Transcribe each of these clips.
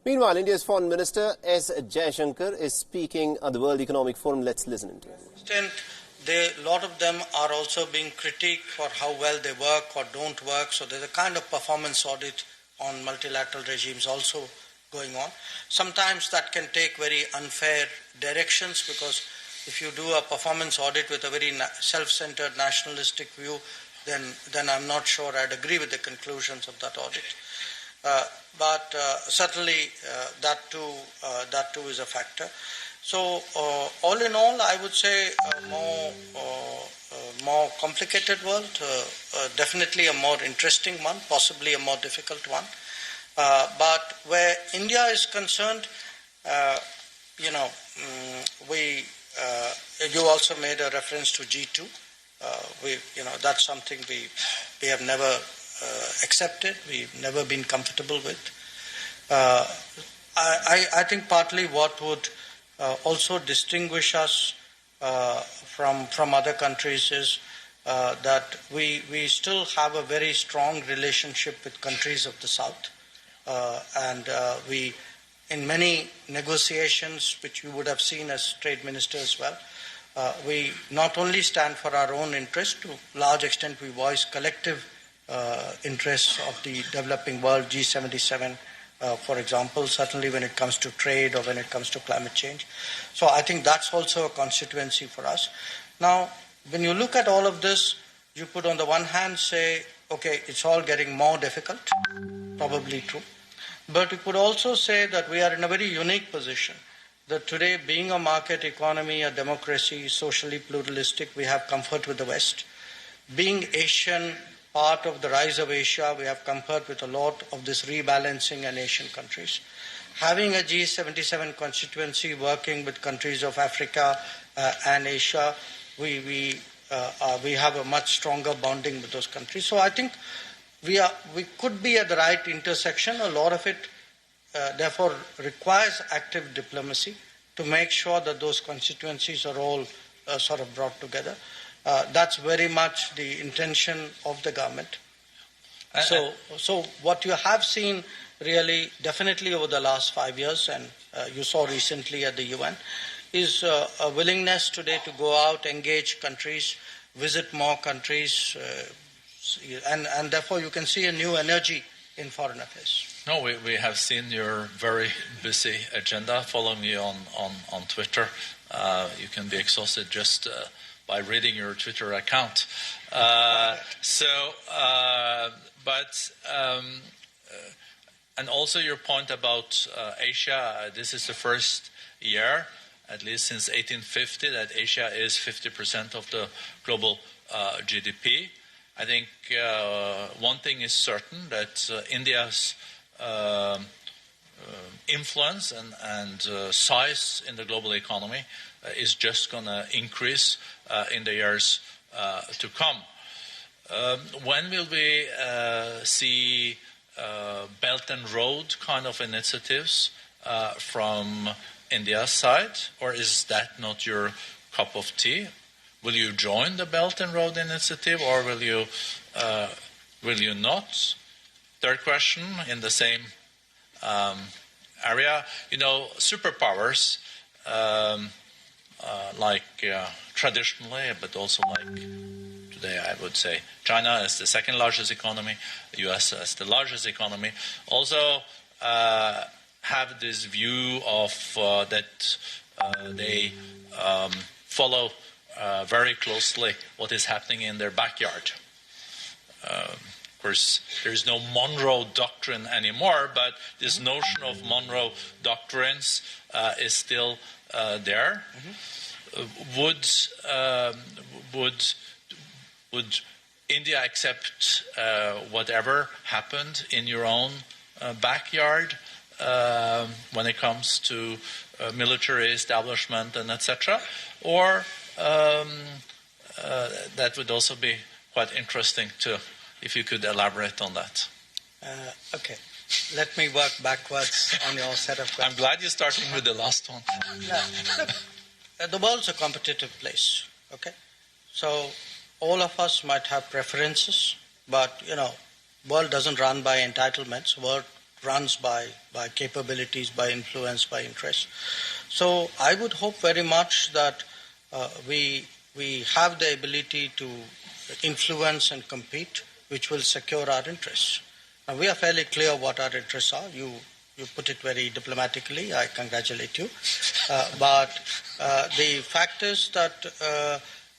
Meanwhile, India's Foreign Minister S Jaishankar is speaking at the World Economic Forum. Let's listen to him. A lot of them are also being critiqued for how well they work or don't work. So there's a kind of performance audit on multilateral regimes also going on. Sometimes that can take very unfair directions, because if you do a performance audit with a very self-centered nationalistic view, then I'm not sure I'd agree with the conclusions of that audit. But certainly that too is a factor. So all in all, I would say a more complicated world, definitely a more interesting one, possibly a more difficult one. But where India is concerned, you also made a reference to G2. That's something we have never accepted. We've never been comfortable with. I think partly what would also distinguish us from other countries is that we still have a very strong relationship with countries of the South. And we, in many negotiations, which you would have seen as trade minister as well, we not only stand for our own interest, to a large extent we voice collective interests of the developing world, G77, for example, certainly when it comes to trade or when it comes to climate change. So I think that's also a constituency for us. Now, when you look at all of this, you could on the one hand say, okay, it's all getting more difficult, probably true. But you could also say that we are in a very unique position, that today, being a market economy, a democracy, socially pluralistic, we have comfort with the West. Being Asian, part of the rise of Asia, we have comfort with a lot of this rebalancing in Asian countries. Having a G77 constituency working with countries of Africa and Asia, we have a much stronger bonding with those countries. So I think we could be at the right intersection. A lot of it, therefore, requires active diplomacy to make sure that those constituencies are all sort of brought together. That's very much the intention of the government. So what you have seen really definitely over the last 5 years, and you saw recently at the UN, is a willingness today to go out, engage countries, visit more countries, and therefore you can see a new energy in foreign affairs. No, we have seen your very busy agenda. Following you on Twitter, you can be exhausted just by reading your Twitter account. And also your point about Asia, this is the first year, at least since 1850, that Asia is 50% of the global GDP. I think one thing is certain, that India's influence and size in the global economy is just going to increase in the years to come. When will we see Belt and Road kind of initiatives from India's side, or is that not your cup of tea? Will you join the Belt and Road initiative, or will you not? Third question in the same area. Superpowers, traditionally, but also like today, I would say China is the second largest economy, the US is the largest economy, also have this view of that they follow very closely what is happening in their backyard. Of course, there's no Monroe Doctrine anymore, but this notion of Monroe Doctrines is still there. Would India accept whatever happened in your own backyard when it comes to military establishment and etc.? Or that would also be quite interesting too, if you could elaborate on that. Okay. Let me work backwards on your set of questions. I'm glad you're starting with the last one. The world's a competitive place, okay? So all of us might have preferences, but, world doesn't run by entitlements. World runs by capabilities, by influence, by interest. So I would hope very much that we have the ability to influence and compete, which will secure our interests. Now, we are fairly clear what our interests are. You put it very diplomatically. I congratulate you. But the fact is that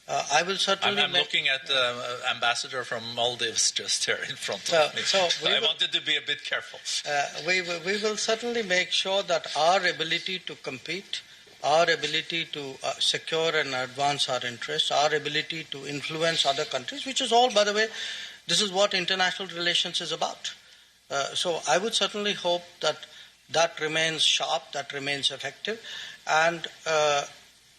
I will certainly... I'm looking at the ambassador from Maldives just here in front of me. I wanted to be a bit careful. We will certainly make sure that our ability to compete, our ability to secure and advance our interests, our ability to influence other countries, which is all, by the way, this is what international relations is about. So I would certainly hope that remains sharp, that remains effective. And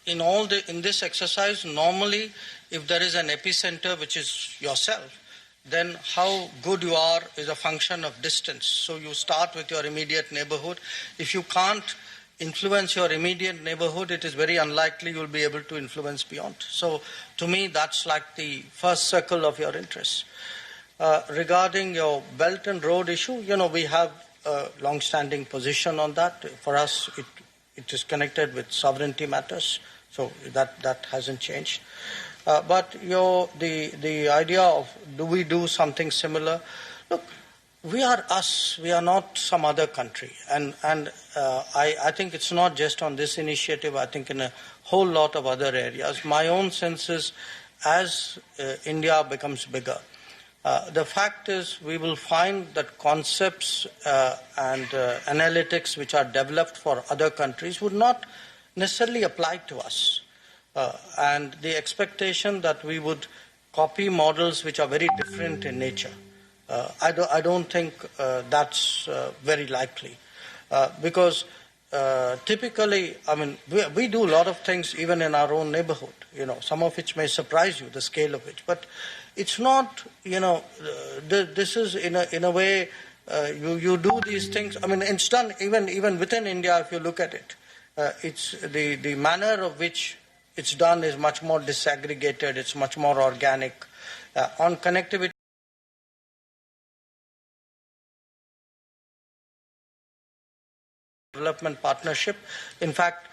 in this exercise, normally, if there is an epicenter, which is yourself, then how good you are is a function of distance. So you start with your immediate neighborhood. If you can't influence your immediate neighborhood, it is very unlikely you'll be able to influence beyond. So to me, that's like the first circle of your interests. Regarding your Belt and Road issue, we have a long-standing position on that. For us, it is connected with sovereignty matters, so that hasn't changed. But the idea of do we do something similar? Look, we are us. We are not some other country, and I think it's not just on this initiative. I think in a whole lot of other areas. My own sense is, as India becomes bigger, the fact is we will find that concepts and analytics which are developed for other countries would not necessarily apply to us. And the expectation that we would copy models which are very different in nature, I don't think that's very likely. Because typically, we do a lot of things even in our own neighborhood, some of which may surprise you, the scale of which. But it's not, this is in a way, you do these things. It's done even within India, if you look at it. It's the manner of which it's done is much more disaggregated, it's much more organic. On connectivity, development partnership, in fact,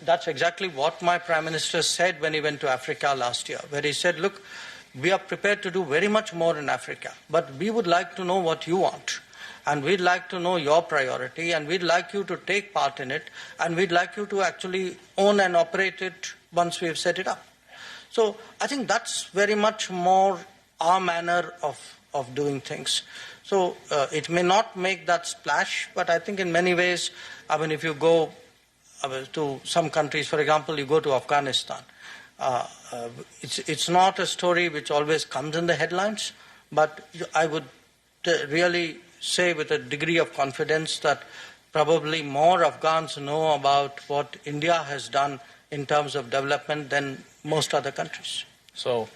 that's exactly what my Prime Minister said when he went to Africa last year, where he said, look, we are prepared to do very much more in Africa, but we would like to know what you want. And we'd like to know your priority, and we'd like you to take part in it, and we'd like you to actually own and operate it once we have set it up. So I think that's very much more our manner of doing things. So it may not make that splash, but I think in many ways, if you go to some countries, for example, you go to Afghanistan, it's not a story which always comes in the headlines, but I would really say with a degree of confidence that probably more Afghans know about what India has done in terms of development than most other countries. So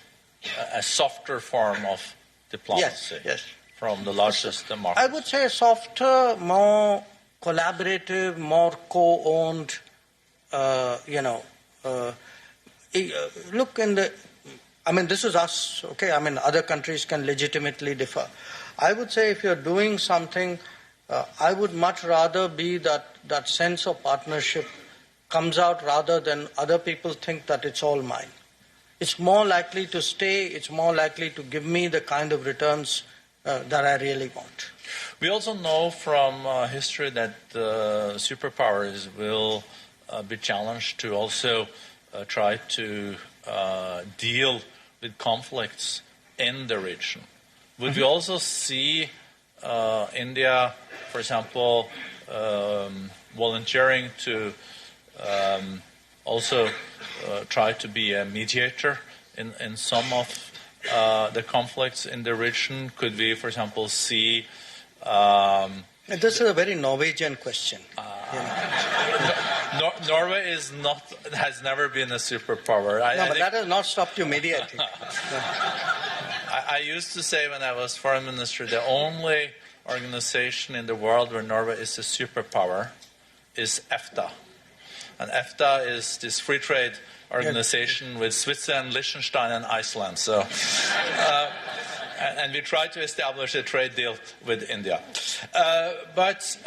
a softer form of diplomacy. Yes. From the largest democracy. I would say softer, more collaborative, more co-owned, look this is us, okay? Other countries can legitimately differ. I would say if you're doing something, I would much rather be that sense of partnership comes out rather than other people think that it's all mine. It's more likely to stay, it's more likely to give me the kind of returns that I really want. We also know from history that superpowers will be challenged to also try to deal with conflicts in the region. Would we also see India, for example, volunteering to also try to be a mediator in some of the conflicts in the region? Could we, for example, see... This is a very Norwegian question. Norway has never been a superpower. But that has not stopped you mediating. I used to say when I was foreign minister, the only organization in the world where Norway is a superpower is EFTA. And EFTA is this free trade organization with Switzerland, Liechtenstein, and Iceland. So And we tried to establish a trade deal with India. But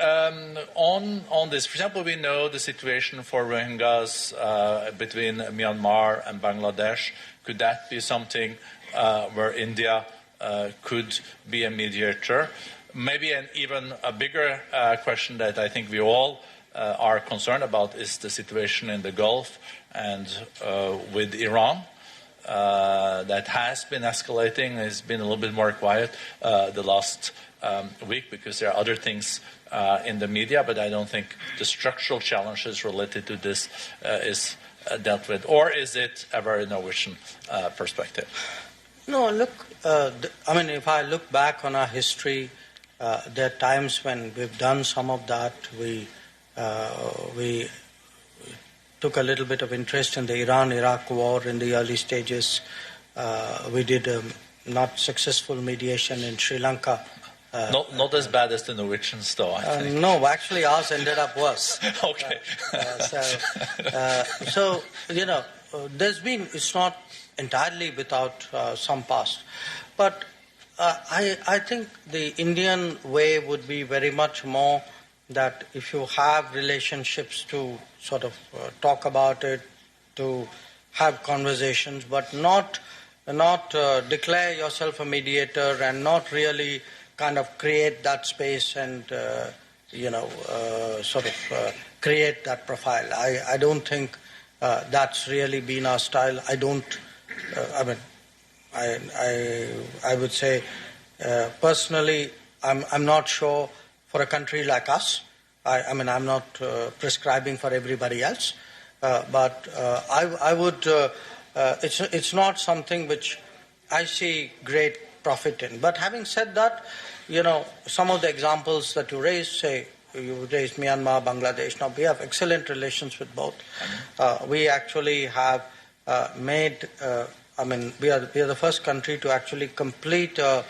on this, for example, we know the situation for Rohingyas between Myanmar and Bangladesh. Could that be something where India could be a mediator? Maybe an even a bigger question that I think we all are concerned about is the situation in the Gulf and with Iran. That has been escalating. It's been a little bit more quiet the last week because there are other things in the media, but I don't think the structural challenges related to this is dealt with. Or is it a very Norwegian perspective? No, look, I mean, if I look back on our history, there are times when we've done some of that. We took a little bit of interest in the Iran-Iraq war in the early stages. We did a not successful mediation in Sri Lanka. Not as bad as the Norwegians, though, I think. No, actually ours ended up worse. Okay. So, you know, it's not entirely without some past. But I think the Indian way would be very much more that if you have relationships to sort of talk about it, to have conversations, but not declare yourself a mediator and not really kind of create that space and, create that profile. I don't think that's really been our style. I would say personally, I'm not sure for a country like us. I'm not prescribing for everybody else, but I would. It's not something which I see great profit in. But having said that, you know, some of the examples that you raised, say you raised Myanmar, Bangladesh. Now we have excellent relations with both. We actually have made. We are the first country to actually complete a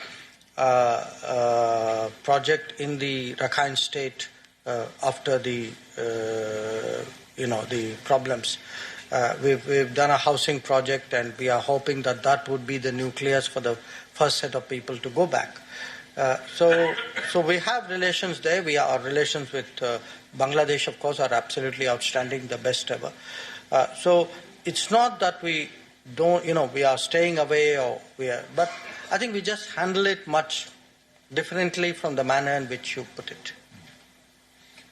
project in the Rakhine State after the problems. We've done a housing project, and we are hoping that would be the nucleus for the first set of people to go back. So we have relations there. Our relations with Bangladesh, of course, are absolutely outstanding, the best ever. So it's not that we don't, we are staying away but I think we just handle it much differently from the manner in which you put it.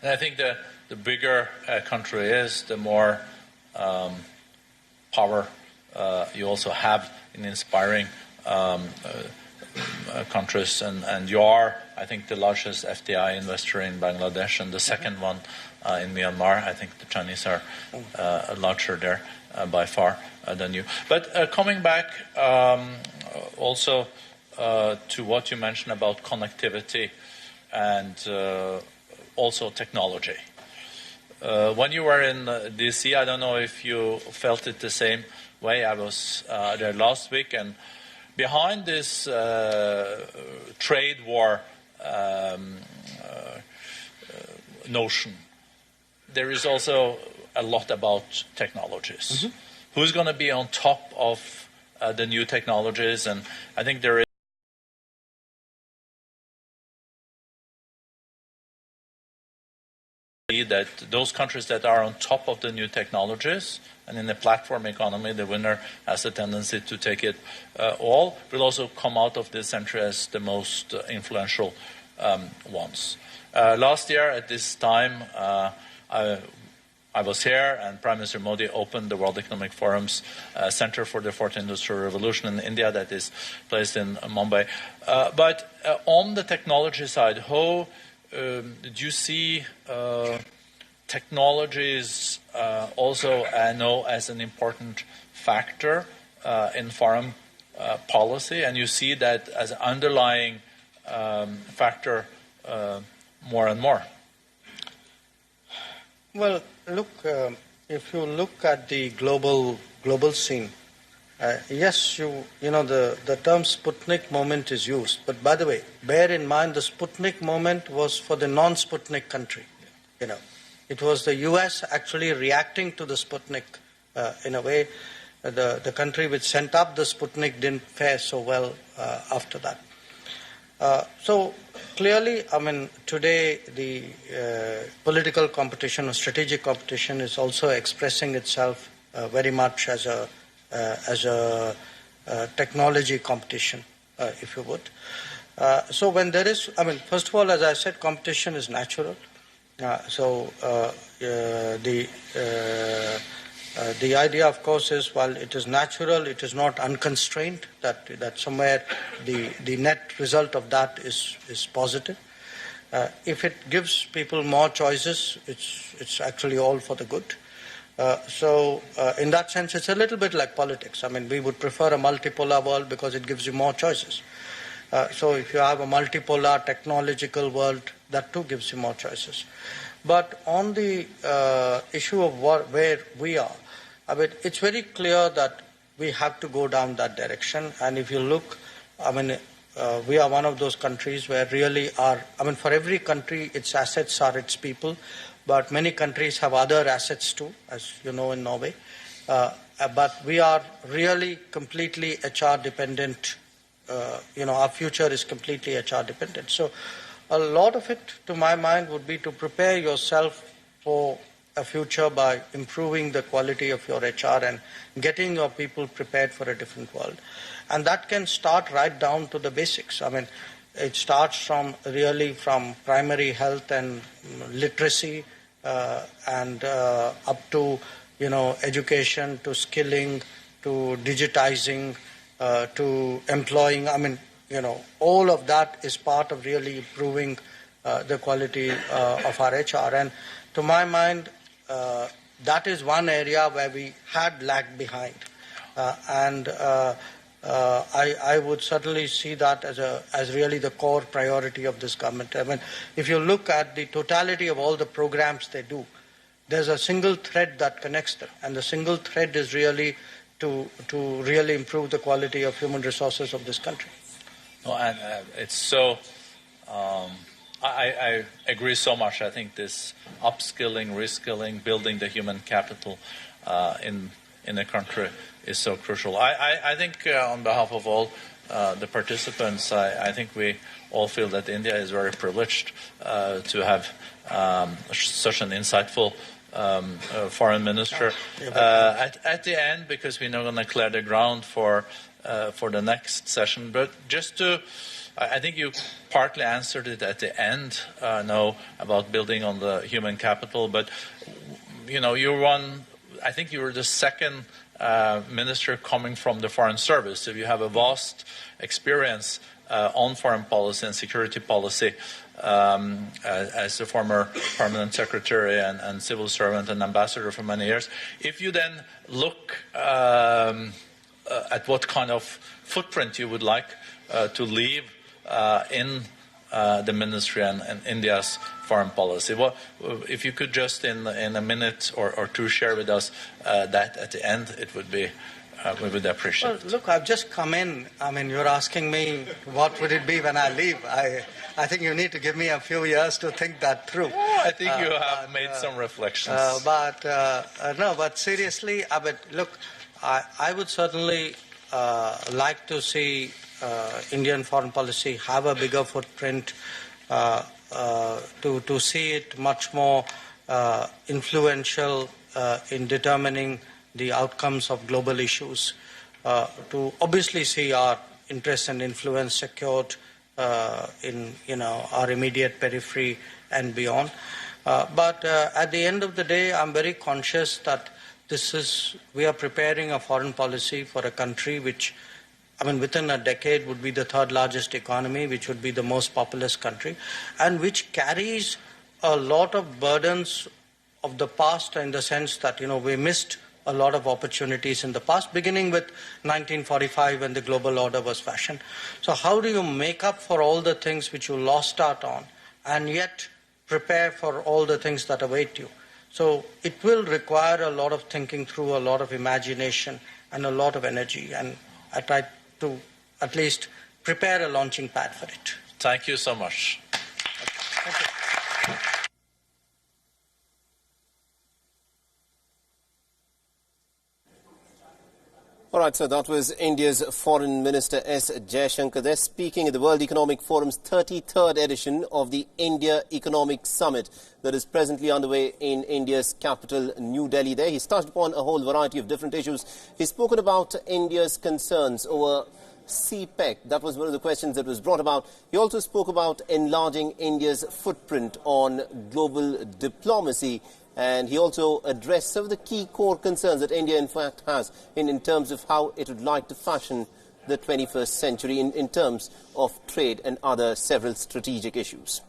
And I think the bigger a country is, the more power you also have in inspiring countries. And you are, I think, the largest FDI investor in Bangladesh and the second one in Myanmar. I think the Chinese are larger there by far than you. But coming back also to what you mentioned about connectivity and also technology. When you were in D.C., I don't know if you felt it the same way. I was there last week, and behind this trade war notion, there is also a lot about technologies. Mm-hmm. Who's going to be on top of the new technologies? And I think there is that those countries that are on top of the new technologies, and in the platform economy, the winner has a tendency to take it all, will also come out of this century as the most influential ones. Last year at this time, I was here, and Prime Minister Modi opened the World Economic Forum's Center for the Fourth Industrial Revolution in India that is placed in Mumbai. But on the technology side, how did you see technologies also know as an important factor in foreign policy, and you see that as an underlying factor more and more? Well, look, if you look at the global scene, yes, the term Sputnik moment is used. But by the way, bear in mind the Sputnik moment was for the non-Sputnik country. It was the U.S. actually reacting to the Sputnik in a way. the country which sent up the Sputnik didn't fare so well after that. So clearly, I mean, today the political competition or strategic competition is also expressing itself very much as a technology competition, if you would. So when there is, I mean, first of all, as I said, competition is natural. The idea, of course, is while it is natural, it is not unconstrained, that somewhere the net result of that is positive. If it gives people more choices, it's actually all for the good. So in that sense, it's a little bit like politics. I mean, we would prefer a multipolar world because it gives you more choices. So if you have a multipolar technological world, that too gives you more choices. But on the issue of where we are, I mean, it's very clear that we have to go down that direction. And if you look, I mean, we are one of those countries where really for every country, its assets are its people. But many countries have other assets too, as you know, in Norway. But we are really completely HR dependent. Our future is completely HR dependent. So a lot of it, to my mind, would be to prepare yourself for a future by improving the quality of your HR and getting your people prepared for a different world. And that can start right down to the basics. I mean, it starts from primary health and literacy and up to, education, to skilling, to digitizing, to employing. I mean, all of that is part of really improving the quality of our HR. And to my mind, that is one area where we had lagged behind. I would certainly see that as really the core priority of this government. I mean, if you look at the totality of all the programs they do, there's a single thread that connects them. And the single thread is really to really improve the quality of human resources of this country. No, and it's so. I agree so much. I think this upskilling, reskilling, building the human capital in the country is so crucial. I think on behalf of all the participants, I think we all feel that India is very privileged to have such an insightful foreign minister at the end, because we're not going to clear the ground for the next session. But just to, I think you partly answered it at the end, about building on the human capital. But you're one. I think you were the second minister coming from the foreign service, so you have a vast experience on foreign policy and security policy. As a former permanent secretary and civil servant and ambassador for many years. If you then look at what kind of footprint you would like to leave in the ministry and India's foreign policy, if you could just in a minute or two share with us that at the end, it would be. We would appreciate it. Well, look, I've just come in. I mean, you're asking me what would it be when I leave. I think you need to give me a few years to think that through. Oh, I think you have made some reflections. But seriously, I mean, look, I would certainly like to see Indian foreign policy have a bigger footprint, to see it much more influential in determining the outcomes of global issues, to obviously see our interest and influence secured in our immediate periphery and beyond. But at the end of the day, I'm very conscious that we are preparing a foreign policy for a country which, I mean, within a decade would be the third largest economy, which would be the most populous country, and which carries a lot of burdens of the past, in the sense that, we missed a lot of opportunities in the past, beginning with 1945 when the global order was fashioned. So how do you make up for all the things which you lost out on and yet prepare for all the things that await you? So it will require a lot of thinking through, a lot of imagination and a lot of energy. And I try to at least prepare a launching pad for it. Thank you so much. Thank you. All right, so that was India's Foreign Minister S Jaishankar. They're speaking at the World Economic Forum's 33rd edition of the India Economic Summit that is presently underway in India's capital, New Delhi. There, he's touched upon a whole variety of different issues. He's spoken about India's concerns over CPEC. That was one of the questions that was brought about. He also spoke about enlarging India's footprint on global diplomacy. And he also addressed some of the key core concerns that India, in fact, has in terms of how it would like to fashion the 21st century in terms of trade and other several strategic issues.